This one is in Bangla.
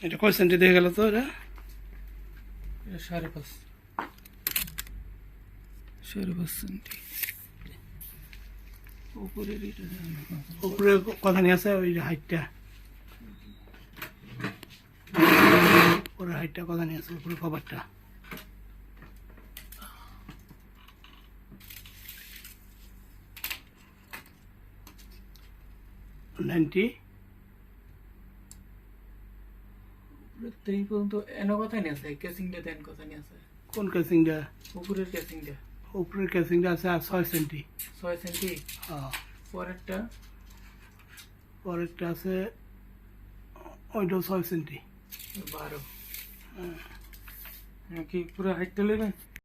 এটা কয় সেন্টি দিয়ে গেল তো এটা? 5.5 সেন্টি। উপরের এটা উপরে কথা নিয়ে আছে ওই যে হাইটটা, উপরে হাইটটা কথা নিয়ে আছে, উপরে কভারটা। নাইনটি এই পর্যন্ত এনো কথা নিয়ে আছে, কেসিংটা দেন কথা নিয়ে আছে। কোন কেসিংটা? উপরের কেসিংটা, উপরের কেসিংটা আছে আর 6 সেন্টি। 6 সেন্টি। হ্যাঁ, পরেরটা পরেরটা আছে ওইটাও 6 সেন্টি। 12। কি পুরো হাইটটা নেবেন?